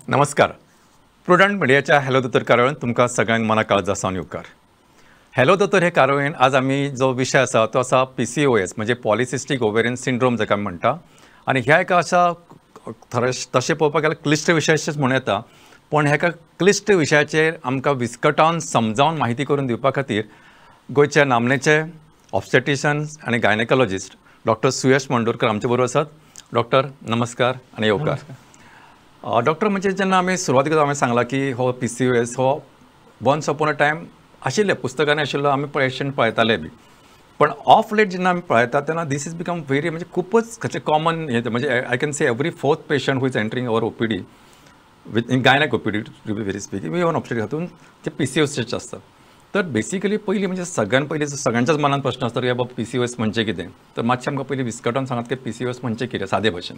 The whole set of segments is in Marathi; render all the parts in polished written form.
नमस्कार. प्रुडंट मिडियाच्या हॅलो दोतोर कार्यावळीन तुमकां सगळ्यांक मना काळजासावन येवकार. हॅलो दोतोर हे कार्यावळीन आज आमी जो विशय आसा तो आसा PCOS म्हणजे पॉलिसिस्टीक ओवेरियन सिंड्रोम जाका आमी म्हणटा. आनी ह्या एका अशा तशें पळोवपाक गेल्यार क्लिश्ट विशयाचेच म्हणूं येता, पण ह्या क्लिश्ट विशयाचेर आमकां विस्कटावन समजावन म्हायती करून दिवपा खातीर गोंयचे नामनेचे ऑब्स्टेटिशियन्स आनी गायनेकोलॉजिस्ट डॉक्टर सुयश मंडोरकर आमचे बरोबर आसात. डॉक्टर नमस्कार आनी येवकार. डॉक्टर म्हणजे जेन्ना आमी सुरवातीक हांवें सांगलां की हो PCOS हो वन्स अपॉन अ टायम आशिल्ले पुस्तकांनी आशिल्लो आमी पेशंट पळयताले बी, पण ऑफ लेट जेन्ना आमी पळयता तेन्ना दीस इज बिकम व्हेरी म्हणजे खूपच खंयचे कॉमन हे म्हणजे I can say every fourth patient who is entering our OPD within gynaec OPD to be very speaking even obstetric हातून ते PCOS असतात. तर बेसिकली पहिली म्हणजे सगळ्यात पयलीं सगळ्यांच्याच मनात प्रश्न आसता की बाबा PCOS म्हणजे कितें, तर मातशें आमकां पयलीं विस्कटोवन सांगात की PCOS म्हणजे कितें सादे भाशेन.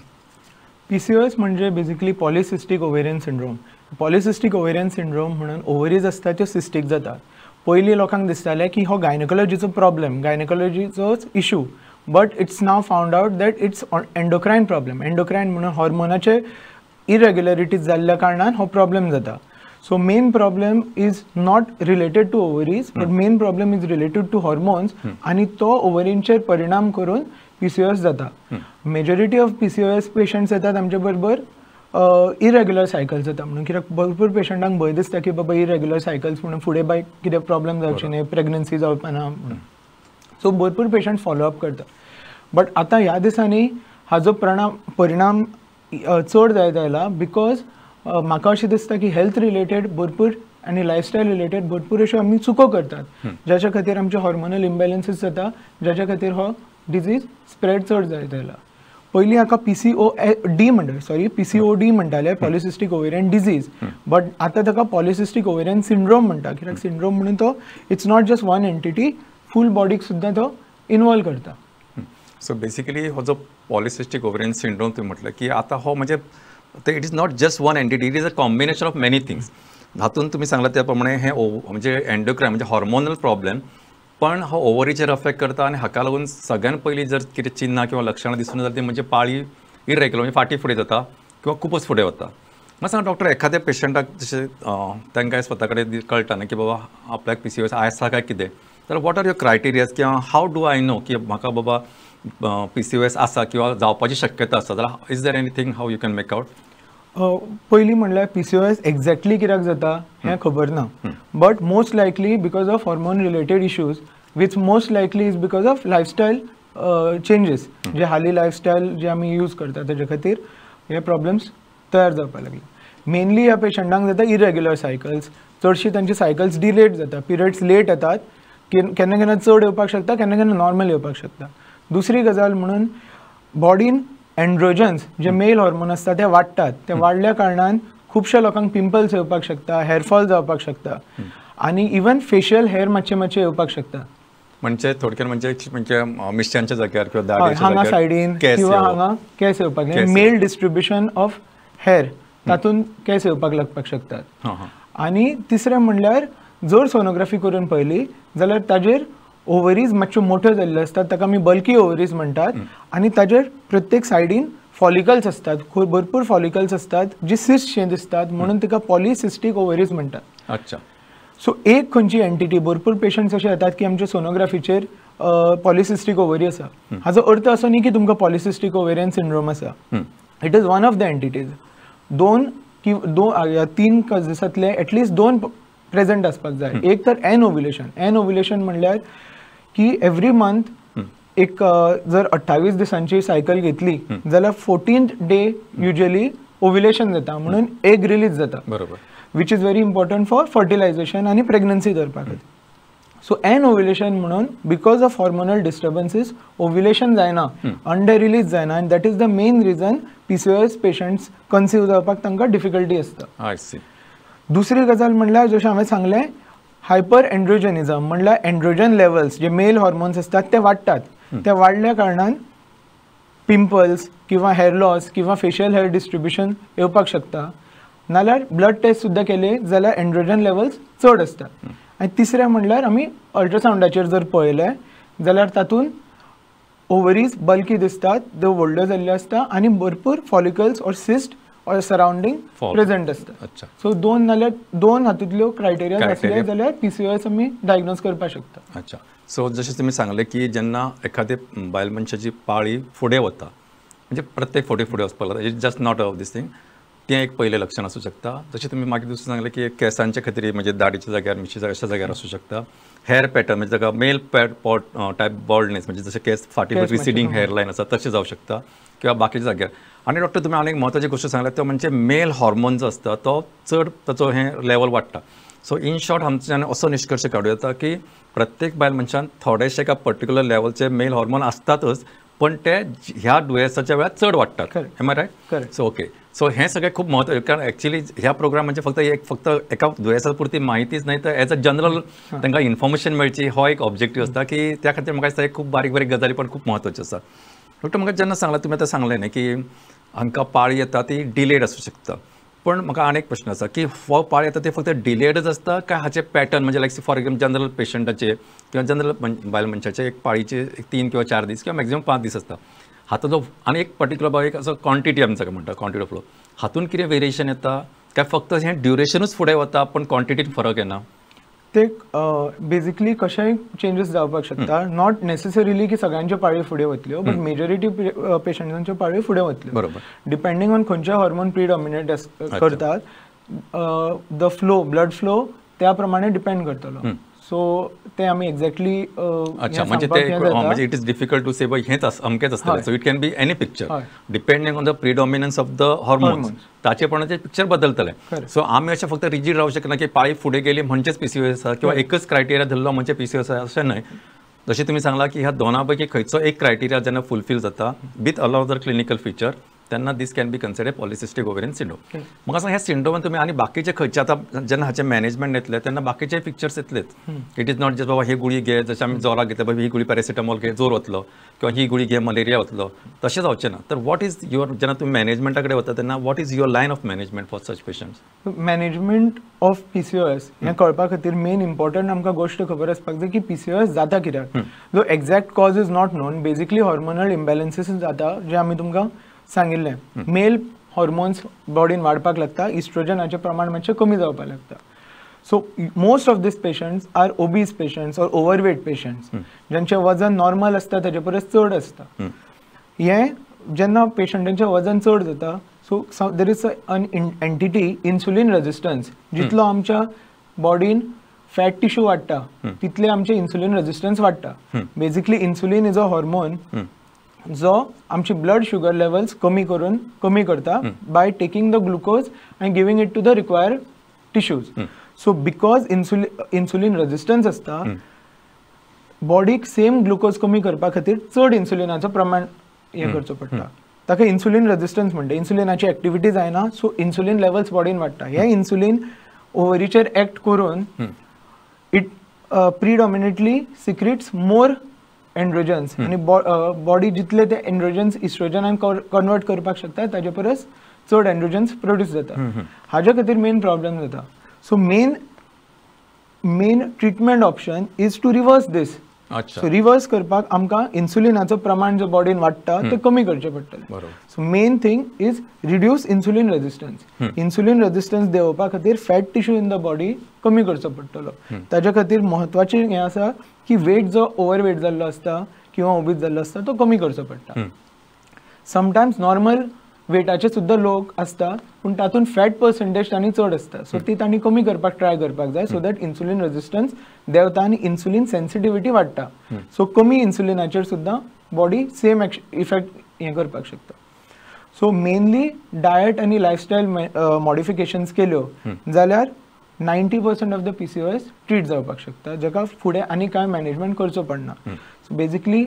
PCOS म्हणजे basically polycystic ovarian syndrome. Polycystic ovarian syndrome म्हणून ओवरीज आसता त्यो सिस्टीक जातात. पयलीं लोकांक दिसतालें की हो गायनेकोलॉजीचो प्रॉब्लेम, गायनेकोलॉजीचोच issue, but it's now found out that it's endocrine problem. Endocrine म्हणून हॉर्मोनाचे इरेग्युलरिटीज जाल्ल्या कारणान हो प्रॉब्लेम जाता. So main problem is not related to ovaries, but main problem is related to hormones, आनी तो ओवरींचेर परिणाम करून PCOS जाता. मेजॉरिटी ऑफ PCOS पेशंट्स येतात आमच्या बरोबर इरेग्युलर सायकल्स जाता म्हणून, कित्याक भरपूर पेशंटांक भंय दिसता की बाबा इरेग्युलर सायकल्स म्हणून फुडें बाय कितें प्रॉब्लेम जावचे न्ही, प्रेग्नन्सी जावपा ना म्हणून. सो भरपूर पेशंट फॉलोअप करता. बट आतां ह्या दिसांनी हाजो परिणाम चड जायत आयला बिकॉज म्हाका अशें दिसता की हेल्थ रिलेटेड भरपूर आनी लायफस्टायल रिलेटेड भरपूर अश्यो आमी चुको करतात, ज्याच्या खातीर आमचे हॉर्मोनल इम्बॅलन्सीस जाता, ज्याच्या खातीर हो डिजीज स्प्रेड चड जायत आयला. पयलीं हाका PCOD म्हणटाले, पॉलिसिस्टीक ओवेरियन डिजीज, बट आतां ताका पॉलिसिस्टीक ओवेरियन सिंड्रोम म्हणटा, कित्याक सिंड्रोम म्हणून तो it's not just one entity, full बॉडीक सुद्दां तो इन्वॉल्व करता. सो बेसिकली हो जो पॉलिसिस्टीक ओवेरियन सिंड्रोम तुम्ही म्हटलं की आता हो म्हणजे it is not just one entity, it is a combination of many things. हातून तुम्ही सांगला त्या प्रमाणे हे म्हणजे एंडोक्राइन म्हणजे हॉर्मोनल प्रॉब्लेम, पण हो ओवरीचेर अफेक्ट करता आनी हाका लागून सगळ्यात पयलीं जर कितें चिन्हां किंवा लक्षणां दिसून जाता ती म्हणजे पाळी इरेग्युलर म्हणजे फाटी फुडें जाता किंवा खूपच फुडें वता. म्हाका सांगा डॉक्टर, एखाद्या पेशंटाक जशें तांकां स्वता कडेन कळटा न्ही की बाबा आपल्याक PCOS आसा काय कितें, तर वॉट आर युअर क्रायटेरियाज किंवा हाव डू आय नो की म्हाका बाबा PCOS आसा किंवा जावपाची शक्यता आसा, जाल्यार is there anything how you can make out? पयलीं म्हणल्यार PCOS एक्झॅक्टली कित्याक जाता हें खबर ना, but most likely because of hormone related issues, which most likely is because of lifestyle changes, जे हालीं लायफस्टायल जे आमी यूज करता तेजे खातीर हे प्रॉब्लेम्स तयार जावपाक लागले. मेनली ह्या पेशंटांक जाता इरेग्युलर सायकल्स, चडशी तांची सायकल्स डिलेट जाता, पिरियड्स लेट येतात, केन्ना केन्ना चड येवपाक शकता, केन्ना केन्ना नॉर्मल येवपाक शकता. दुसरी गजाल म्हणून बॉडीन एंड्रोजन्स जे मेल हॉर्मोन आसता ते वाडटात, ते वाडल्या कारणान खुबश्या लोकांक पिंपल्स येवपाक शकता, हेअरफॉल जावपाक शकता, आनी इवन फेशियल हेअर मातशे येवपाक शकता. म्हणजे थोडक्यात म्हणजे मिश्यांच्या जाग्यार किंवा हांगा सायडीन किंवा हांगा केस येवपाक, मेल डिस्ट्रिब्युशन ऑफ हेअर तातूंत केस येवपाक लागपाक शकतात. आनी तिसरें म्हणल्यार जर सोनोग्राफी करून पळयली जाल्यार ताजेर ओवरीज मातश्यो मोठ्यो जाल्ल्यो असतात, ताका आमी बल्की ओवरीज म्हणटात, आनी ताजेर प्रत्येक सायडीन फॉलिकल्स असतात, भरपूर फॉलिकल्स असतात जी सिस्टशे दिसतात, म्हणून ताका पॉलिसिस्टीक ओवरीज म्हणटात. अच्छा. सो एक खंयची एंटिटी, भरपूर पेशंट्स अशे येतात की आमच्या सोनोग्राफीचेर पॉलिसिस्टीक ओवरी आसा, हाजो अर्थ असो न्ही की तुमकां पॉलिसिस्टीक ओवेरियन सिंड्रोम आसा. It is one of the entities. तीन दिसांतले एटलिस्ट 2 प्रेझेंट आसपाक जाय. एक तर एन ओव्युलेशन म्हणल्यार की एवरी मंथ एक जर 28 दिसांची सायकल घेतली जाल्यार 14th डे युजली ओव्युलेशन जाता, म्हणून एग रिलीज जाता, बरोबर, which is very important for fertilisation आनी प्रेग्नन्सी करपा खातीर. सो एन ओव्युलेशन म्हणून because of hormonal disturbances ovulation जायना, अंडर रिलीज जायना, आनी that is the main reason PCOS patients conceive जावपाक तांकां डिफिकल्टी आसता. दुसरी गजाल म्हणल्यार जशें हांवें सांगलें, हायपर एंड्रोजनिझम म्हणल्यार एंड्रोजन लेवल्स जे मेल हॉर्मोन्स असतात ते वाडटात, ते वाडल्या कारणान पिंपल्स किंवा हेअर लॉस किंवा फेशियल हेअर डिस्ट्रिब्युशन येवपाक शकता. नाल्यार ब्लड टेस्ट सुद्दां केले जाल्यार एंड्रोजन लेवल्स चड आसता. आनी तिसरें म्हणल्यार आमी अल्ट्रासावंडाचेर जर पळयलें जाल्यार तातूंत ओवरीज बल्की दिसतात, त्यो व्हडल्यो जाल्ल्यो आसता आनी भरपूर follicles or cyst or surrounding present आसता. सो दोन हातूंतल्यो क्रायटेरिया आसले जाल्यार PCOS आमी डायग्नोज करपाक शकता. अच्छा. सो जशें तुमी सांगलें की जेन्ना एखादे बायल मनशाची पाळी फुडें वता, म्हणजे प्रत्येक फावटी फुडें वचपाक लागता, it's just not of this thing, तें एक पयलें लक्षण आसूं शकता. जशें तुमी मागीर दुसरें सांगलें की केंसांच्या खातीर म्हणजे दाडीच्या जाग्यार मिशीच्या अशा जाग्यार आसूं शकता. हेअर पॅटर्न म्हणजे ताका मेल टायप बॉल्डनेस म्हणजे जशें केस फाटी रिसिडींग हेअर लायन आसा तशें जावं शकता किंवा बाकीच्या जाग्यार. आनी डॉक्टर तुमी आनी एक म्हत्वाची गोश्ट सांगल्यात तो म्हणजे मेल हॉर्मोन जो आसता तो चड ताचो हें लेवल वाडटा. सो इन शॉर्ट आमच्यान असो निश्कर्श काडूं येता की प्रत्येक बायल मनशान थोडेशे एका पर्टिक्युलर लेवलचे मेल हॉर्मोन आसतातच, पण ते ह्या दुयेंसाच्या वेळार चड वाडटात. Am I right? So okay. So हें सगळें खूब म्हत्वाचें, कारण एक्चुअली ह्या प्रोग्राम म्हणजे फक्त एका दुयेंसा पुरती माहितीच नाही तर एज अ जनरल तांकां इन्फॉर्मेशन मेळची हो एक ऑब्जेक्टीव आसता की त्या खातीर म्हाका दिसता खूब बारीक बारीक गजाली पण खूब म्हत्वाच्यो आसा. डॉक्टर म्हाका जेन्ना सांगलां तुमी आतां सांगलें न्ही की हांकां पाळी येता ती डिलेड आसूं शकता, पण म्हाका आनी एक प्रश्न आसा की हो पाळी येता ते फक्त डिलेडच आसता काय हाचे पॅटर्न म्हणजे लायक फॉर एक्झाम्पल जनरल पेशंटाचे किंवा जनरल बायल मनशाचे एक पाळीचे 3 किंवा 4 दीस किंवा मॅक्झिमम 5 दीस आसता. हातूंतलो आनी एक पर्टिक्युलर एक असो क्वॉन्टिटी आमी जाका म्हणटा क्वॉन्टिटी ऑफ फ्लो, हातून कितें वेरिएशन येता काय फक्त हें ड्युरेशनूच फुडें वता पण क्वॉन्टिटीन फरक येना? ते बेजिकली कशेंय चेंजीस जावपाक शकता. नॉट नेसेसरिली की सगळ्यांच्यो पाळयो फुडें वतल्यो, बट मेजॉरिटी पेशंटांच्यो पाळयो फुडें वतल्यो. बरोबर. डिपेंडींग ऑन खंयचे हॉर्मोन प्रिडॉमिनेट करतात, द फ्लो ब्लड फ्लो त्या प्रमाणे डिपेंड करतलो. सो ते आमी एक्झॅक्टली अच्छा म्हणजे it is difficult to say by हेच अमकेच आसतलें. So it can be any picture depending on the predominance of the hormones, ताचे प्रमाणे पिक्चर बदलतले. सो आमी अशें फक्त रिजीड रावूं शकना की पाळी फुडें गेली म्हणजेच PCOS आसा किंवा एकच क्रायटेरिया धरलो म्हणजे PCOS आसा अशें न्हय. जशें तुमी सांगलां की ह्या दोना पैकी खंयचो एक क्रायटेरिया जेन्ना फुलफील जाता with all other clinical feature तेन्ना this can be considered polycystic ovarian syndrome. म्हाका सांग ह्या सिंड्रोमान तुमी आनी बाकीचे खंयचे आतां जेन्ना हाचे मॅनेजमेंट येतले तेन्ना बाकीचे पिक्चर्स येतलेच. इट इज नॉट जस्ट बाबा ही गुळी घे, जशें आमी जोराक घेता बाबा ही गुळी पॅरासिटामॉल घे जोर वतलो किंवा ही गुळी घे मलेरिया वतलो, तशें जावचें ना. तर वॉट इज युअर जेन्ना तुमी मॅनेजमेंटा कडेन वता तेन्ना what is your line of management for such patients? Management of PCOS हें कळपा खातीर मेन इम्पॉर्टंट आमकां गोश्ट खबर आसपाक जाय की PCOS जाता कित्याक. जो exact cause is not known. Basically hormonal imbalances जाता जे आमी तुमकां सांगिल्लें. मेल हॉर्मोन्स बॉडीन वाडपाक लागता, इस्ट्रोजनाचें प्रमाण मातशें कमी जावपाक लागता. So most of these patients are obese patients or overweight patients ज्यांचें वजन नॉर्मल आसता ताचे परस चड आसता. हें जेन्ना पेशंटांचें वजन चड जाता so there is an entity insulin resistance. जितलो आमच्या बॉडीन फॅट टिश्यू वाडटा तितले आमचे इन्सुलीन रेजिस्टन्स वाडटा. Basically insulin is a hormone जो आमची ब्लड शुगर लेवल्स कमी करता by taking the glucose and giving it to the required tissues. So because insulin resistance आसता बॉडीक सेम ग्लुकोज कमी करपा खातीर चड इन्सुलिनाचो प्रमाण हें करचो पडटा. ताका इन्सुलीन रेजिस्टन्स म्हणटा. इन्सुलिनाची एक्टिविटी जायना सो इन्सुलीन लेवल्स बॉडीन वाडटा. हे इन्सुलीन ओवरीचेर एक्ट करून इट प्रिडॉमिनेटली सिक्रिट्स मोर एंड्रोजन्स आनी बॉडी जितले ते एंड्रोजन्स इस्ट्रोजनान कन्वर्ट करपाक शकता ताचे परस चड एंड्रोजन्स प्रोड्यूस जाता. हाज्या खातीर मेन प्रॉब्लेम जाता. So main treatment option is to reverse this. So reverse करपाक आमकां इन्सुलिनाचो प्रमाण जो बॉडीन वाडटा ते कमी करचें पडटलें. So main thing is reduce insulin resistance. Insulin resistance देंवोवपा खातीर fat tissue in the body कमी करचो पडटलो. ताच्या खातीर म्हत्वाचें हें आसा की वेट जो ओवरवेट जाल्लो आसता किंवा ओबीज जाल्लो आसता तो कमी करचो पडटा. समटायम्स नॉर्मल वेटाचे सुद्दां लोक आसता पूण तातूंत फॅट पर्संटेज तांणी चड आसता. सो ती तांणी कमी करपाक ट्राय करपाक जाय सो दॅट इन्सुलीन रेजिस्टन्स देंवता आनी इन्सुलीन सेन्सिटिविटी वाडटा. सो कमी इन्सुलिनाचेर सुद्दां बॉडी सेम इफेक्ट हें करपाक शकता. सो मेनली डायट आनी लायफस्टायल मॉडिफिकेशन्स केल्यो जाल्यार 90% ऑफ द PCOS ट्रीट जावपाक शकता जाका फुडें आनी कांय मॅनेजमेंट करचो पडना. सो बेजिकली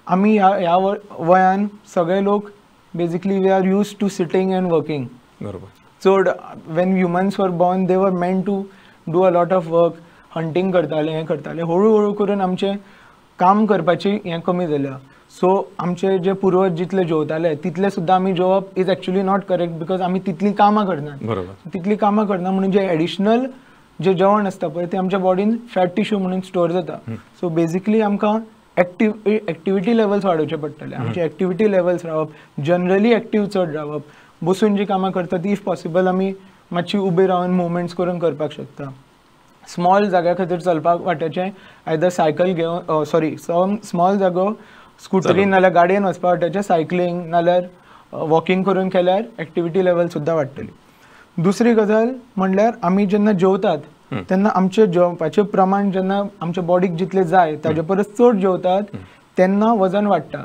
आमी ह्या वयान सगळे लोक basically we are use to sitting and working. बरोबर. चड when humans were born they were meant to do a lot of work. Hunting करताले हें करताले. हळू हळू करून आमचें काम करपाची हें कमी जाल्या. सो आमचे जे पुर्वज जितले जेवताले तितले सुद्दां आमी जेवप is actually not correct because आमी तितली कामां करनात. बरोबर. तितली कामां करना म्हणून जे एडिशनल जे जेवण आसता पळय ते आमच्या बॉडीन फॅट टिश्यू म्हणून स्टोर जाता. सो बेसिकली आमकां एक्टिविटी लेवल्स वाडोवचे पडटले. आमचे एक्टिविटी लेवल्स रावप, जनरली एक्टीव चड रावप, बसून जी कामां करता ती इफ पॉसिबल आमी मातशी उबे रावन मुवमेंट्स करून करपाक शकता. स्मॉल जाग्या खातीर चलपाक वाट्याचें आयदर सायकल घेवन स्मॉल जागो स्कुटरीन नाल्यार गाडयेन वचपा वाट्याचें सायकलींग नाल्यार वॉकिंग करून केल्यार एक्टिविटी लेवल सुद्दां वाडटली. दुसरी गजाल म्हणल्यार आमी जेन्ना जेवतात तेन्ना आमचे जेवपाचें प्रमाण जेन्ना आमच्या बॉडीक जितलें जाय ताचे परस चड जेवतात तेन्ना वजन वाडटा.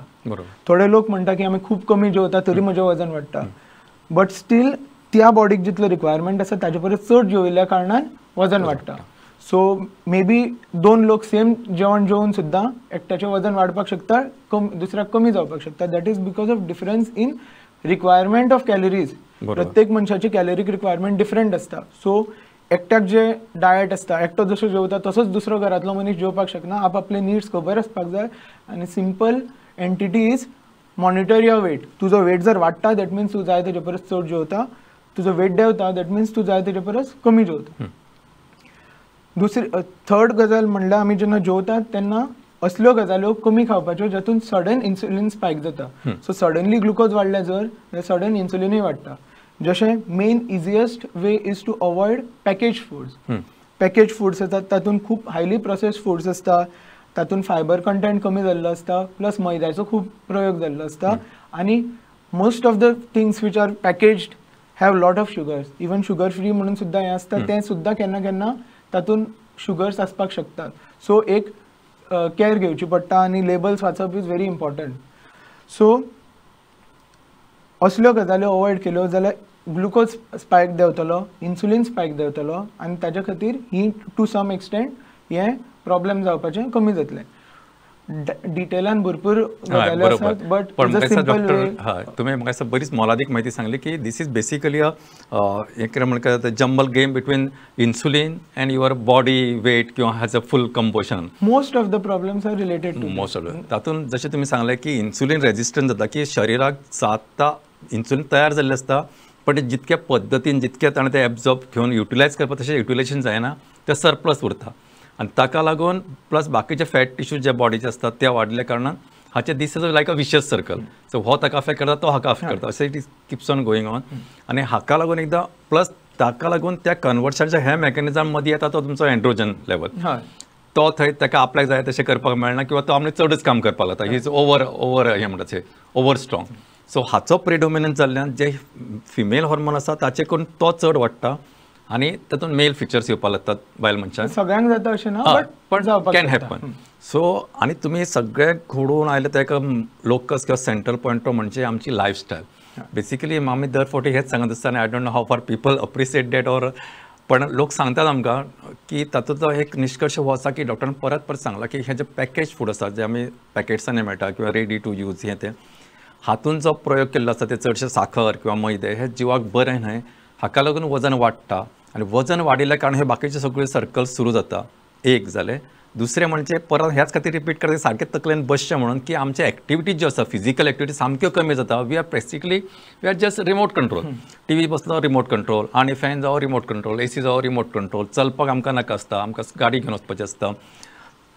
थोडे लोक म्हणटा की आमी खूब कमी जेवता तरी म्हजें वजन वाडटा, बट स्टील त्या बॉडीक जितलो रिक्वायरमेंट आसा ताचे परस चड जेविल्ल्या कारणान वजन वाडटा. सो मे बी 2 लोक सेम जेवण जेवून सुद्दां एकट्याचें वजन वाडपाक शकता, दुसऱ्याक कमी जावपाक शकता. That is because of difference in requirement of calories. प्रत्येक मनशाची कॅलरीक रिक्वायरमेंट डिफरंट आसता. सो एकट्याक जे डायट आसता, एकटो जसो जेवता तसोच दुसरो घरांतलो मनीस जेवपाक शकना. आपले निड्स खबर आसपाक जाय आनी simple entity is monitor your weight. तुजो वेट जर वाडटा दॅट मिन्स तूं जाय तेजे परस चड जेवता, तुजो वेट देंवता दॅट मिन्स तूं जाय तेजे परस कमी जेवता. थर्ड गजाल म्हणल्यार आमी जेन्ना जेवतात तेन्ना असल्यो गजाल्यो कमी खावपाच्यो जातून सडन इन्सुलीन स्पायक जाता. सो सडनली ग्लुकोज वाडले जर सडन इन्सुलीनूय वाडटा. जशें main easiest way is to avoid package foods. Package foods येतात तातूंत खूब हायली प्रोसेस्ड फूड्स आसता, तातूंत फायबर कंटेंट कमी जाल्लो आसता, प्लस मैद्याचो खूब प्रयोग जाल्लो आसता. आनी most of the things which are packaged have lot of sugars. Even sugar free म्हणून सुद्दां हें आसता तें सुद्दां केन्ना केन्ना तातूंत शुगर्स आसपाक शकतात. सो एक केअर घेवची पडटा आनी लेबल्स वाचप इज व्हेरी इम्पॉर्टंट. सो असल्यो गजाल्यो अवॉयड केल्यो जाल्यार ग्लुकोज स्पायक देंवतलो, इन्सुलीन स्पायक देंवतलो आनी ताच्या खातीर ही टू सम एक्सटेंट हें प्रॉब्लेम जावपाचें कमी जातलें. डिटेलान भरपूर गजाल्यो आसात बट सिंपल वे. तुम्ही म्हाका बरीच मोलादीक म्हायती सांगली की दीस इज बेसिकली एक कितें म्हणटा jumble game between insulin and your body weight किंवा has a full composition. Most of the problems are related to most of तातूंत जशें तुमी सांगलें की इन्सुलीन रेजिस्टंट जाता की शरिराक जाता इन्सुलीन तयार जाल्लें आसता पण जितक्या पद्दतीन जितक्या ताणें तें एब्जॉर्ब घेवन युटिलायज करपाक तशें युटिलायजेशन जायना, तें सरप्लस उरता आनी ताका लागून प्लस बाकीचे फॅट टिश्यू जे बॉडीचे आसतात ते वाडल्या कारणान हाचे this is like a vicious circle. So हो ताका अफेक्ट करता तो हाका अफेक्ट करता, अशें it is keeps on going on. आनी हाका लागून एकदां प्लस ताका लागून त्या कन्वर्शनच्या ह्या मेकॅनिझम मदीं येता तो तुमचो एंड्रोजन लेवल. तो थंय ताका आपल्याक जाय तशें करपाक मेळना किंवा तो आमने चडच काम करपाक लागता. ही इज ओवर हें म्हणटा ओवर स्ट्रॉंग. सो हाचो प्रिडोमिनन्स जाल्ल्यान जे फिमेल हॉर्मोन आसा ताचे करून तो चड वाडटा आनी तातूंत मेल फिचर्स येवपाक लागतात बायल मनशाक. सगळ्यांक जाता अशें ना पण कॅन हॅपन. सो आनी तुमी सगळे घडोवन आयले ताका लोकस किंवा सेंट्रल पॉयंट म्हणजे आमची लायफस्टायल. बेसिकली आमी दर फावटी हेच सांगत आसता आनी आय डोंट नो हाव फार पीपल अप्रिशिएट दॅट ऑर. पण लोक सांगतात आमकां की तातूंतलो एक निश्कर्श हो आसा की डॉक्टरान परत परत सांगला की हे जे पॅकेज फूड आसा जे आमी पॅकेट्सांनी मेळटा किंवा रेडी टू यूज हें तें हातूंत जो प्रयोग केल्लो आसा ते चडशे साखर किंवा मैदे हे जिवाक बरें न्हय. हाका लागून वजन वाडटा आनी वजन वाडिल्ल्या कारणान हे बाकीचे सगळे सर्कल्स सुरू जाता. एक जालें. दुसरें म्हणजे परत ह्याच खातीर रिपीट करता सारकें तकलेन बसचें म्हणून की आमचे एक्टिविटी ज्यो आसा फिजिकल एक्टिविटी सामक्यो कमी जाता. We are basically we are just remote control. TV बसलो रिमोट कंट्रोल आनी फॅन जावं रिमोट कंट्रोल, एसी जावं रिमोट कंट्रोल. चलपाक आमकां नाका आसता, आमकां गाडी घेवन वचपाचें आसता.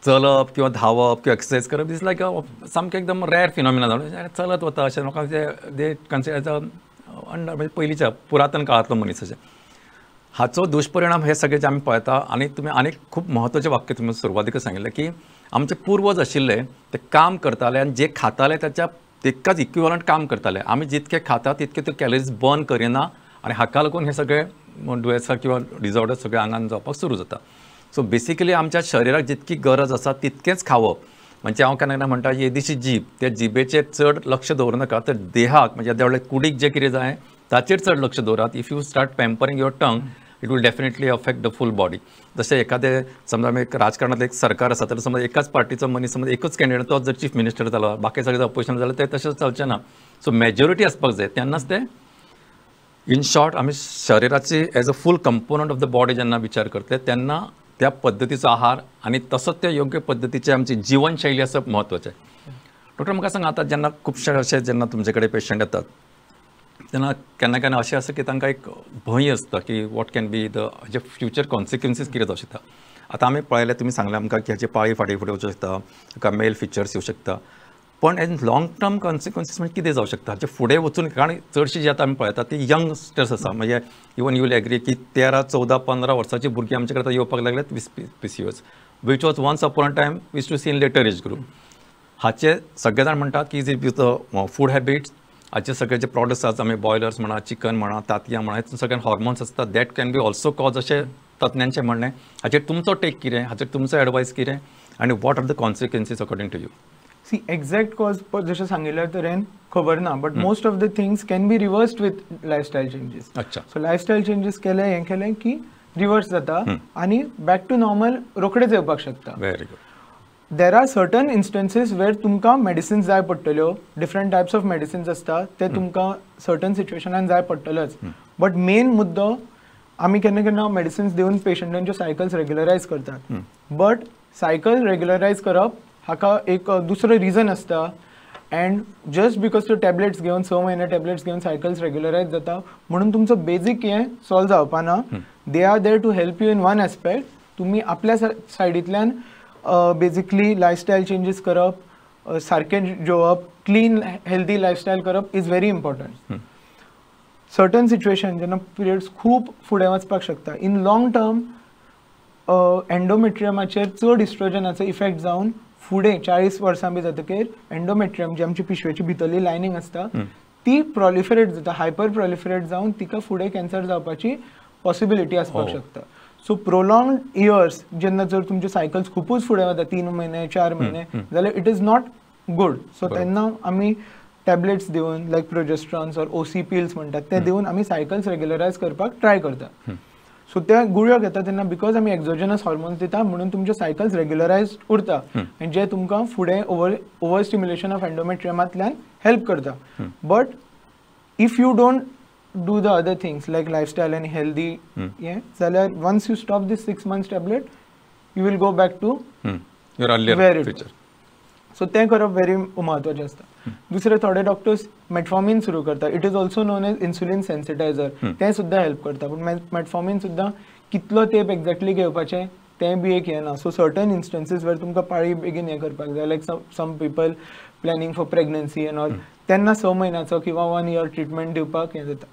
चलप किंवा धांवप किंवा एक्सरसायज करप दीस लायक सामकें एकदम रॅर फिनॉमिना जावन चलत वता अशें लोकांक दे कन्सिडर अंडर म्हणजे पयलींच्या पुरातन काळांतलो मनीस अशें. हाचो दुश्परिणाम हे सगळे जे आमी पळयता. आनी तुमी आनी खूब म्हत्वाचें वाक्य तुमी सुरवातीक सांगिल्लें की आमचे पूर्वज आशिल्ले ते काम करताले आनी जे खाताले त्याच्या तितकाच इक्विवलंट काम करताले. आमी जितके खाता तितके त्यो कॅलरीज बर्न करिना आनी हाका लागून हे सगळे दुयेंसां किंवा डिजॉर्डर्स सगळे आंगान जावपाक सुरू जाता. सो बेसिकली आमच्या शरिराक जितकी गरज आसा तितकेंच खावप. म्हणजे हांव केन्ना केन्ना म्हणटा येदीशी जीब त्या जिबेचेर चड लक्ष दवरूं नाका तर देहाक म्हणजे त्या वेळार कुडीक जे कितें जाय ताचेर चड लक्ष दवरात. If you start pampering your tongue it will definitely affect the full body. जशें एखादें समजा आमी एक राजकारणांत एक सरकार आसा तर समज एकाच पार्टीचो मनीस समज एकूच कॅन्डिडेट तो जर चीफ मिनिस्टर जालो बाकी सगळे अपोजिशन जाल्यार ते तशेंच चलचें ना. सो मेजॉरिटी आसपाक जाय तेन्नाच ते इन शॉर्ट आमी शरिराची as a full component of the body जेन्ना विचार करतले तेन्ना त्या पद्दतीचो आहार आनी तसोच त्या योग्य पद्दतीची आमची जीवनशैली आसप म्हत्वाचें. डॉक्टर म्हाका सांग आतां जेन्ना खुबशे अशे जेन्ना तुमचे कडेन पेशंट येतात तेन्ना केन्ना केन्ना अशें आसता की तांकां एक भंय आसता की वॉट कॅन बी द हाजे फ्युचर कॉन्सिक्वन्सीस कितें जावं शकता. आतां आमी पळयलें तुमी सांगलें आमकां की हाचे पाळी फाटी फुडें वचूं शकता, ताका मेल फिचर्स येवं शकता, पण एन लाँग टर्म कॉन्सिक्वन्सीस म्हणजे कितें जावं शकता हाचे फुडें वचून. कारण चडशीं जी आतां आमी पळयतात ती यंगस्टर्स आसा, म्हणजे इवन यू विल एग्री की 13, 14, 15 वर्सांची भुरगीं आमचे कडेन येवपाक लागल्यात with PCOS, which was once upon a time was to see in later age group. हाचे सगळे जाण म्हणटात की इज विथ फूड हॅबिट्स, हाचे सगळे जे प्रॉडक्ट्स आसात आमी बॉयलर्स म्हणा, चिकन म्हणा, तांतयां म्हणा, हितून सगळ्यान हॉर्मोन्स आसतात, that can be also cause अशें तज्ञांचें म्हणणें. हाचेर तुमचो टेक कितें, हाचेर तुमचो एडवायस कितें, आनी what are the consequences according to you? See exact cause जशें सांगिल्ल्या तरेन खबर ना, but most of the things can be reversed with lifestyle changes. अच्छा. सो लायफस्टायल चेंजीस हें केलें की रिवर्स जाता आनी बॅक टू नॉर्मल रोखडेच येवपाक शकता. Very good. There are certain instances where तुमकां मेडिसिन्स जाय पडटल्यो, डिफरंट टायप्स ऑफ मेडिसिन्स आसता ते तुमकां सर्टन सिच्युएशनान जाय पडटलोच. बट मेन मुद्दो आमी केन्ना केन्ना मेडिसिन्स दिवन पेशंटांच्यो सायकल्स रेग्युलरायज करतात, बट सायकल रेग्युलरायज करप हाका एक दुसरो रिजन आसता. अँड जस्ट बिकॉज त्यो टॅबलेट्स घेवन 6 म्हयने टॅबलेट्स घेवन सायकल्स रेग्युलरायज जाता म्हणून तुमचो बेजीक हें सॉल्व जावपा ना. They are there to help you in one aspect. तुमी आपल्या सायडींतल्यान बेजिकली लायफस्टायल चेंजीस करप, सारकें जेवप, क्लीन हेल्दी लायफस्टायल करप is very important. Certain situation जेन्ना पिरियड्स खूब फुडें वचपाक शकता, इन लाँग टर्म एंडोमेट्रियमाचेर चड इस्ट्रोजनाचो इफेक्ट जावन फुडें 40 वर्सां बी जातकीर एंडोमेट्रियम जी आमची पिशवेची भितरली लायनींग आसता ती प्रॉलिफरेट जाता, हायपर प्रॉलिफरेट जावन तिका फुडें कॅन्सर जावपाची पॉसिबिलिटी आसपाक शकता. सो प्रोलॉंगड इयर्स जेन्ना जर तुमचे सायकल्स खूपच फुडें वता 3 म्हयने 4 म्हयने जाल्यार it is not good. So तेन्ना आमी टॅबलेट्स दिवन लायक प्रोजेस्ट्रॉन्स ऑर OC पिल्स म्हणटात ते दिवन आमी सायकल्स रेग्युलरायज करपाक ट्राय करता. सो त्या गुळयो घेता तेन्ना बिकॉज आमी एक्झोजनस हॉर्मोन्स दिता म्हणून तुमचे सायकल्स रेग्युलरायज उरता आनी जे तुमकां फुडें ओवर स्टिम्युलेशन ऑफ एंडोमेट्रियमांतल्यान हेल्प करता. But if you don't do the other things like lifestyle and healthy, जाल्यार once you stop this 6 months tablet you will go back to your earlier future. So ते करप व्हेरी महत्वाचें आसता. दुसरे थोडे डॉक्टर्स मेटफॉर्मिन सुरू करता. It is also known as insulin sensitizer. तें सुद्दां हेल्प करता, पूण मेटफॉर्मिन सुद्दां कितलो तेंप एक्झॅक्टली घेवपाचें तें बी एक हें ना. सो सर्टन इन्स्टन्सीस वेर तुमकां पाळी बेगीन हें करपाक जाय, like some people planning for pregnancy and all, तेन्ना 6 म्हयन्याचो किंवा 1 year ट्रिटमेंट दिवपाक हें जाता.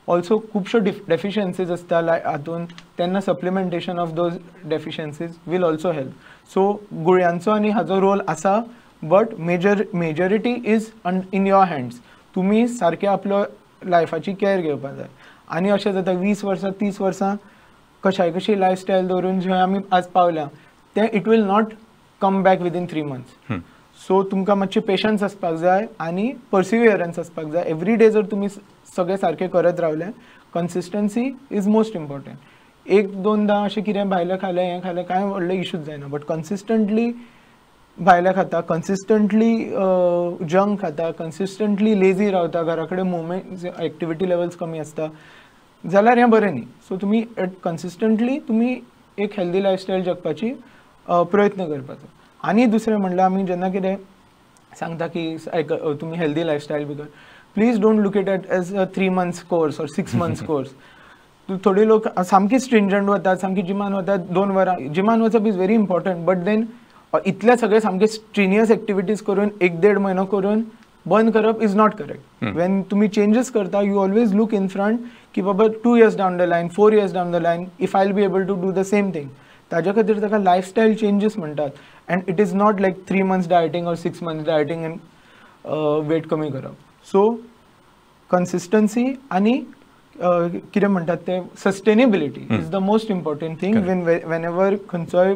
ऑल्सो खुबश्यो डेफिशियन्सीज आसता हातून, तेन्ना supplementation of those deficiencies will also help. So गुळयांचो आनी हाजो रोल आसा, but majority is in your hands. तुमी सारके आपलो लायफाची कॅर घेवपाक जाय. आनी अशें जाता 20 वर्सां 30 वर्सां कशी लायफस्टायल दवरून जंय आमी आज पावल्या तें it will not come back within 3 months. So तुमकां मातशें पेशन्स आसपाक जाय आनी पर्सिवियरन्स आसपाक जाय. एवरी डे जर तुमी सगळें सारकें करत रावलें, कन्सिस्टन्सी इज मोस्ट इम्पॉर्टंट. 1-2दा अशें कितें भायलें खालें हें खालें कांय व्हडले इश्यूज जायना, बट कन्सिस्टंटली भायलें खाता, कन्सिस्टंटली जंक खाता, कन्सिस्टंटली लेजी रावता, घरा कडेन मुवमेंट एक्टिविटी लेवल्स कमी आसता जाल्यार हें बरें न्ही. सो तुमी कन्सिस्टंटली तुमी एक हेल्दी लायफस्टायल जगपाची प्रयत्न करपाचो. आनी दुसरें म्हणल्यार आमी जेन्ना कितें सांगता की तुमी हेल्दी लायफस्टायल बी कर, please don't look it as a 3 months course or 6 months course. थोडे लोक सामकी स्ट्रिंजंट वतात, सामकी जिमान वतात, 2 वरां जिमान वचप is very important. But then इतले सगळे सामके स्ट्रिनियस एक्टिविटीज करून 1-1.5 म्हयनो करून बंद करप इज नॉट करेक्ट. वेन तुम्ही चेंजीस करता you always look in front की बाबा 2 years down the line, 4 years down the line, if I will be able to do the same thing. ताज्या खातीर ताका लायफस्टायल चेंजीस म्हणटात. And it is not like 3 months dieting or 6 months dieting and weight कमी करप. सो कन्सिस्टन्सी आनी कितें म्हणटात ते sustainability is the most important thing. Whenever खंयचोय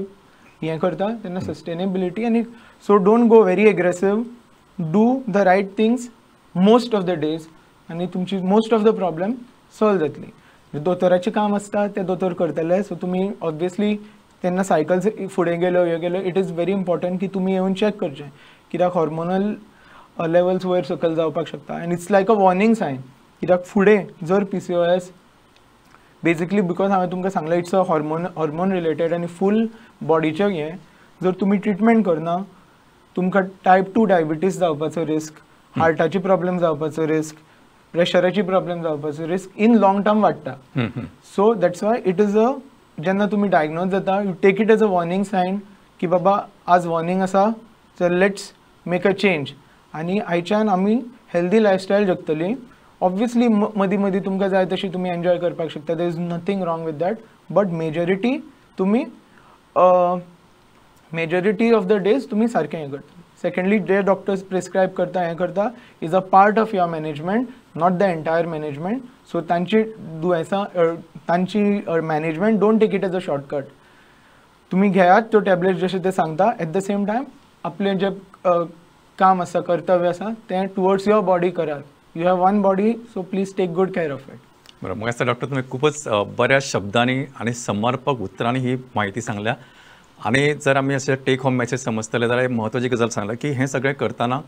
हें करता तेन्ना सस्टेनेबिलिटी. आनी so don't go very aggressive, do the right things most of the days आनी तुमची most of the problem solve जातली. दोतोराचें काम आसता तें दोतोर करतले. सो तुमी ऑब्वियसली तेन्ना सायकल्स फुडें गेलो ह्यो गेलो, इट इज व्हेरी इम्पॉर्टंट की तुमी येवन चॅक करचें, कित्याक हॉर्मोनल लेवल्स वयर सकयल जावपाक शकता. आनी it's like a warning sign, कित्याक फुडें जर PCOS बेजिकली बिकॉज हांवें तुमकां सांगलें इट्स अ हॉर्मोन रिलेटेड आनी फूल बॉडीचें हें, जर तुमी ट्रिटमेंट करना तुमकां टायप 2 डायबिटीस जावपाचो रिस्क, हार्टाची प्रॉब्लेम जावपाचो रिस्क, प्रेशराची प्रॉब्लेम जावपाचो रिस्क इन लॉंग टर्म वाडटा. So that's why it is a जेन्ना तुमी डायग्नोज जाता you take it as a warning sign की बाबा आज वॉर्निंग आसा so let's make a change. आनी आयच्यान आमी हेल्दी लायफस्टायल जगतली. ऑब्वियसली मदीं मदीं तुमकां जाय तशी तुमी एन्जॉय करपाक शकता, there is nothing wrong with that, but majority तुमी मेजॉरिटी ऑफ द डेज तुमी सारकें हें करता. सेकंडली जे डॉक्टर्स प्रिस्क्रायब करता हें करता is a part of your management, not the entire management. So तांची दुयेंसां तांची management don't take it as a shortcut. तुमी घेयात त्यो टॅबलेट्स जशें ते सांगता, एट द सेम टायम आपलें जें काम आसा कर्तव्य आसा तें टुवर्ड्स युअर बॉडी करात. You have one body, so please take good care of it. बरोबर. मग डॉक्टर तुम्ही खूपच बऱ्या शब्दांनी आणि समर्पक उतरांनी ही माहिती सांगल्या. आणि जर आम्ही असे टेक होम मॅसेज समजतले जाल्यार महत्वाची गजाल सांगला की हे सगळें करतना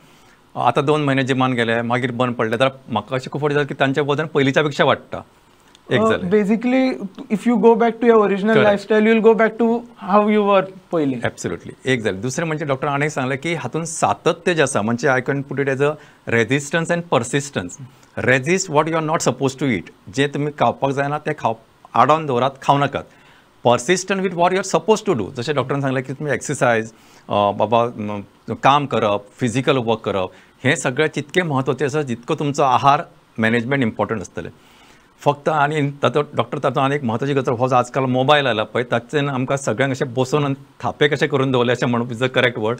आता 2 महिने जिमान गेले मागीर बंद पडले जाल्यार म्हाका अशें खूब फावटी जाता की तांचें वजन पयलींच्या पेक्षा वाडटा. Basically if you go back to your original lifestyle you will go back to how you were पयलीं. एब्सोल्युटली. एक जालें. दुसरें म्हणजे डॉक्टर आनी सांगलें की हातून सातत्य जें आसा म्हणजे I can put it as a resistance and persistence. Resist what you are not suppose to eat. जें तुमी खावपाक जायना तें आडोन दवरात, खावं नाकात. Persistent with what you are suppose to do. जशें डॉक्टरान सांगलें की तुमी एक्सरसायज, बाबा काम करप, फिजिकल वर्क करप, हें सगळें तितकें म्हत्वाचें आसा जितको तुमचो आहार मॅनेजमेंट इम्पॉर्टंट आसतलें. फक्त आनी तातूंत डॉक्टर तातूंत आनी एक म्हत्वाची गजाल हो जो आजकाल मोबायल आयला पळय ताचेन आमकां सगळ्यांक अशें बसून थापे कशें करून दवरले अशें म्हणून इज द करेक्ट वर्ड.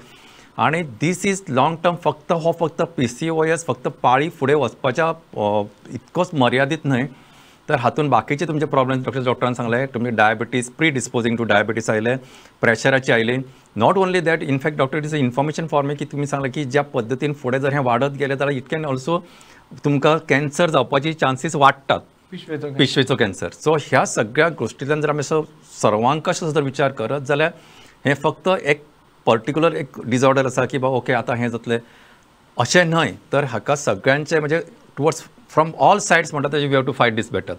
आनी दीस इज लाँग टर्म फक्त PCOS फक्त पाळी फुडें वचपाच्या इतकोच मर्यादीत न्हय तर हातून बाकीचे तुमचे प्रॉब्लेम डॉक्टरान सांगले तुमी diabetes predisposing to diabetes आयले, प्रेशराची आयली. Not only that in fact doctor it is a information for me की तुमी सांगलें की ज्या पद्दतीन फुडें जर हें वाडत गेलें जाल्यार इट कॅन ऑल्सो तुमकां कॅन्सर जावपाची चान्सीस वाडटात, पिशवेचो कॅन्सर. सो ह्या सगळ्या गोष्टींतल्यान जर आमी असो सर्वांकश जर विचार करत जाल्यार हें फक्त एक पर्टिक्युलर एक डिजॉर्डर आसा की बाबा ओके आतां हें जातलें अशें न्हय तर हाका सगळ्यांचें म्हणजे टुवर्ड्स फ्रॉम ऑल सायड्स म्हणटा तेजे we have to fight this better.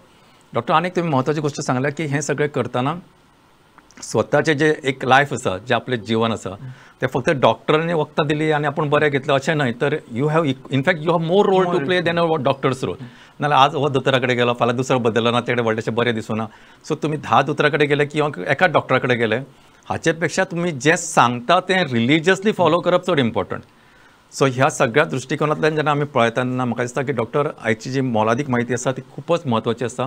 Doctor आनीक तुमी म्हत्वाची गोश्ट सांगल्या की हें सगळें करतना स्वताचें जें एक लायफ आसा जें आपलें जीवन आसा तें फक्त डॉक्टरांनी वखदां दिली आनी आपूण बरें घेतलें अशें न्हय तर you have in fact you have more role to play than doctor's role. नाल्यार आज हो दोतोरा कडेन गेलो फाल्यां दुसरो बदललो ना तेकडे व्हडलेशें बरें दिसूना. सो तुमी 10 दोतोरा कडेन गेले किंवा एकाच डॉक्टरा कडेन गेले हाचे पेक्षा तुमी जें सांगता तें रिलिजियसली फॉलो करप चड इम्पॉर्टंट. सो ह्या सगळ्या दृश्टिकोनांतल्यान जेन्ना आमी पळयता तेन्ना म्हाका दिसता की डॉक्टर आयची जी मोलादीक म्हायती आसा ती खूपच म्हत्वाची आसा.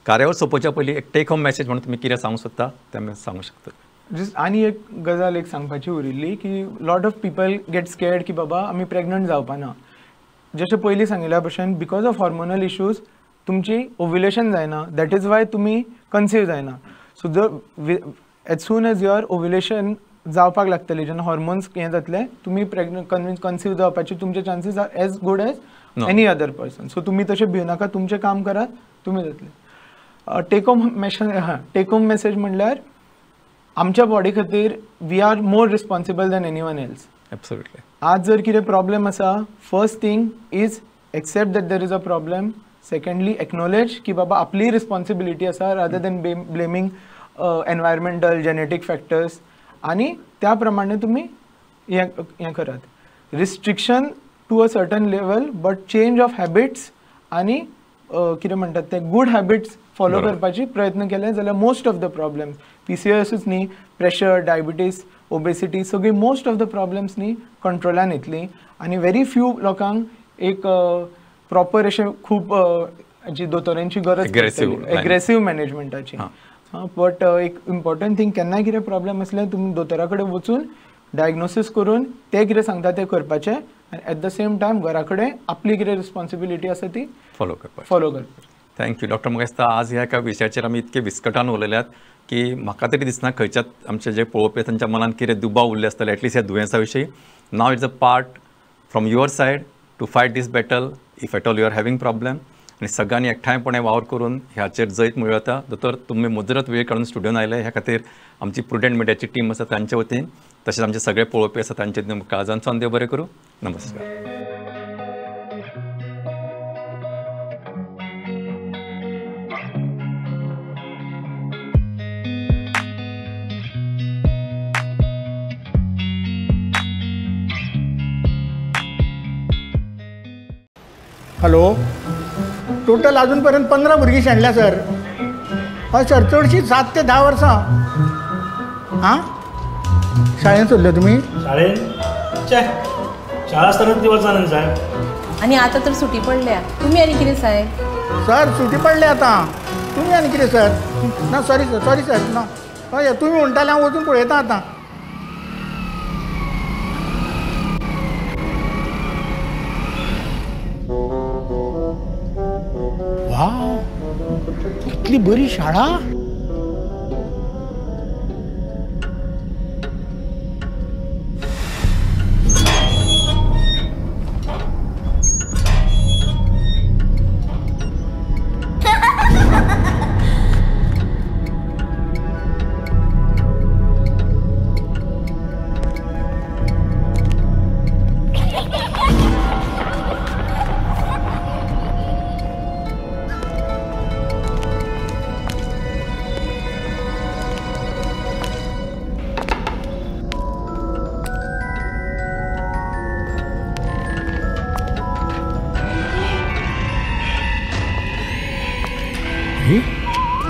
कार्यावळ सोंपोवच्या पयलीं एक टेक होम मॅसेज म्हणून तुमी कितें सांगूं सोदता तें आमी सांगूं शकता. जस्ट आनी एक गजाल एक सांगपाची उरिल्ली की lot of people get scared की बाबा आमी प्रेग्नंट जावपाना. जशें पयलीं सांगिल्ल्या भशेन बिकॉज ऑफ हॉर्मोनल इश्यूज तुमची ओव्युलेशन जायना, दॅट इज वाय तुमी कन्सीव जायना. सो जर as soon as your ovulation जावपाक लागतली जेन्ना हॉर्मोन्स हें जातले तुमी कन्सीव जावपाचे तुमचे chances are as good as any other person. So तुमी तशें भिवू नाका, तुमचें काम करात, तुमी जातले. टेक होम मॅसेज म्हणल्यार आमच्या बॉडी खातीर we are more responsible than anyone else. Absolutely. आज जर कितें प्रॉब्लेम आसा first thing is accept that there is a problem. Secondly acknowledge की बाबा आपली रिस्पॉन्सिबिलिटी आसा rather than blaming environmental genetic factors. आनी त्या प्रमाणे तुमी हें करात. Restriction to a certain level but change of habits आनी कितें म्हणटात ते गूड हॅबिट्स फॉलो करपाची प्रयत्न केले जाल्यार मोस्ट ऑफ द प्रॉब्लेम्स PCOSूच न्ही प्रेशर डायबिटीस ओबेसिटी सगळी मोस्ट ऑफ द प्रॉब्लेम्स न्ही कंट्रोलान येतली. आनी व्हेरी फ्यू लोकांक एक प्रॉपर अशें खूब जी दोतोरांची गरज एग्रेसीव मॅनेजमेंटाची. बट एक इम्पॉर्टंट थिंग केन्नाय कितें प्रॉब्लेम असले तुमी दोतोरा कडेन वचून डायग्नोसीस करून ते कितें सांगता तें करपाचें आनी एट द सेम टायम घरा कडेन आपली कितें रिस्पॉन्सिबिलिटी आसा ती फॉलो करपाची. Thank you doctor. म्हाका दिसता आज ह्या एका विशयाचेर आमी इतके विस्कटान उलयल्यात की म्हाका तरी दिसना खंयच्याच आमचे जे पळोवपी तांच्या मनान कितें दुबाव उरले आसतले एटलिस्ट ह्या दुयेंसा विशीं. Now it's a part from your side to fight this battle if at all you are having problem. आनी सगळ्यांनी एकठांयपणे वावर करून ह्याचेर जैत मेळयता. दोतोर तुमी मुजरत वेळ काडून स्टुडियोन आयले ह्या खातीर आमची प्रुडंट मिडियाची टीम आसा तांचे वतीन तशेंच आमचे सगळे पळोवपी आसा तांचे काळजांचो देव बरें करूं. नमस्कार. हॅलो, टोटल अजूनपर्यंत 15 भुरगीं शेणल्या सर. हय सर, चडशी 7 ते 10 वर्सां. हां, शाळेंत सोडले तुमी? शाळेन चे शाळा आसतना ती वचना न्ही साहेब. आणि आता तर सुटी पडल्या, तुम्ही आनी कितें साहेब? सर सुटी पडले आतां. तुमी आनी कितें सर? ना सॉरी सर ना. हय तुमी म्हणटाले हांव वचून पळयतां आतां. वाव, कितली बरी शाळा.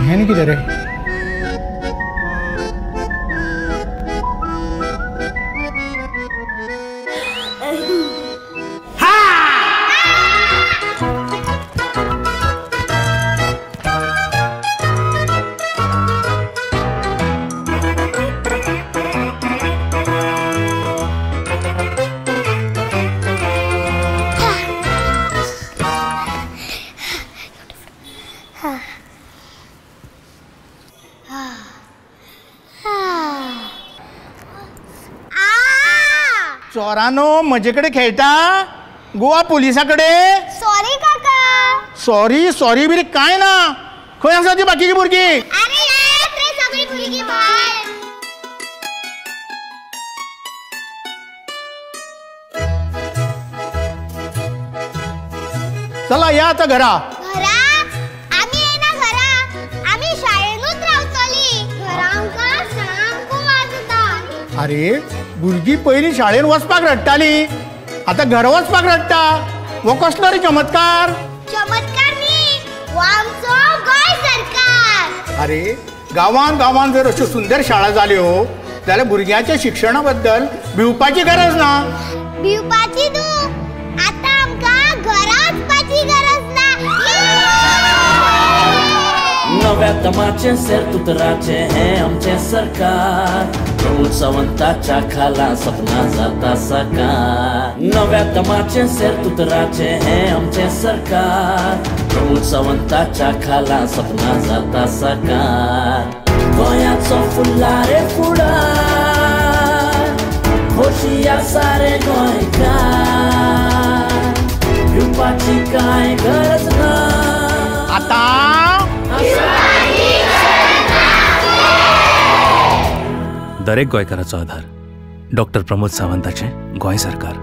ह्यानी कितें रे? चोरानो म्हजे कडेन खेळटा? गोवा पुलिसा कडेन? सॉरी काका. सॉरी बिरी कांय ना. खंय आसा ती बाकीची भुरगीं? अरे येत रे सगळी भुरगीं भायर. चला या आता घरा. घरा? आम्ही येना घरा. आम्ही शाळेनूच रावतली. घरा आमकां सामको वाजता. अरे भुरगीं पयलीं शाळेन वचपाक रडटाली, आतां घरा वचपाक रडटा. हो कसलो रे चमत्कार? चमत्कार न्ही, हो आमचो गोंय सरकार. अरे गांवांत जर अश्यो सुंदर शाळा जाल्यो जाल्यार भुरग्यांच्या शिक्षणा बद्दल भिवपाची गरज ना. भिवपाची न्हू, आतां आमकां घरा वचपाची गरज ना. नव्या दमाचे सेरतुतराचे हे आमचे सरकार. प्रमोद सावंताच्या खाला सपना जाता साकार. नव्या दमाचे सेरतुतराचे हे आमचे सरकार. प्रमोद सावंताच्या खाला सपना जाता साकार. गोंयाचो फुल्लारे फुडार, खोशया सारे गोंयकार. भिवपाची कांय गरज ना. आता दरेक गोंयकाराचो आधार डॉक्टर प्रमोद सावंताचें गोंय सरकार.